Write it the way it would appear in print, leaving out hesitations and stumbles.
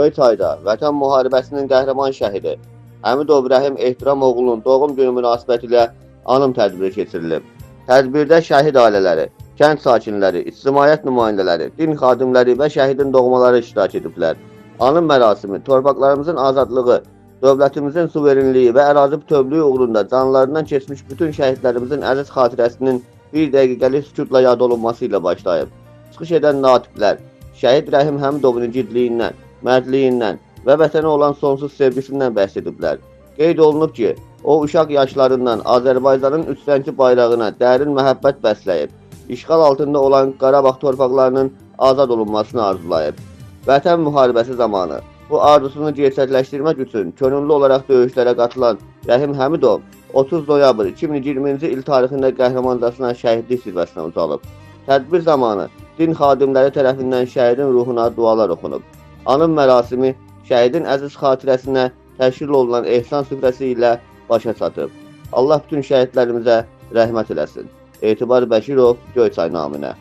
Göyçayda Vətən müharibəsinin qəhrəman şəhidi Həmidov İbrahim Ehtiram oğlunun doğum günü münasibətilə anım tədbiri keçirilib. Tədbirdə şəhid ailələri, kənd sakinləri, ictimaiyyət nümayəndələri, din xadimləri və şəhidin doğmaları iştirak ediblər. Anım mərasimi torpaqlarımızın azadlığı, dövlətimizin suverenliyi və ərazi bütövlüyü uğrunda canlarından keçmiş bütün şəhidlərimizin əziz xatirəsinin bir dəqiqəlik sükutla yad olunması ilə başlayıb. Çıxış edən natiqlər, şəhid Rəhim Həmidovun igidliyindən, mərdliyindən və vətənə olan sonsuz sevgisindən bəhs ediblər. Qeyd olunub ki, o uşaq yaşlarından Azərbaycanın üçrəngli bayrağına dərin məhəbbət bəsləyib, işğal altında olan Qarabağ torpaqlarının azad olunmasını arzulayıb. Vətən müharibəsi zamanı bu arzusunu gerçəkləşdirmək üçün könüllü olaraq döyüşlərə qatılan Rəhim Həmidov 30 noyabr 2020-ci il tarixində qəhrəmancasına şəhidlik zirvəsinə ucalıb. Tədbir zamanı din xadimləri tərəfindən şəhidin ruhuna dualar oxunub. Anım mərasimi şəhidin əziz xatirəsinə təşkil olunan ehsan süfrəsi ilə başa çatıb. Allah bütün şəhidlərimizə rəhmət eləsin. Etibar Bəşirov, Göyçay naminə.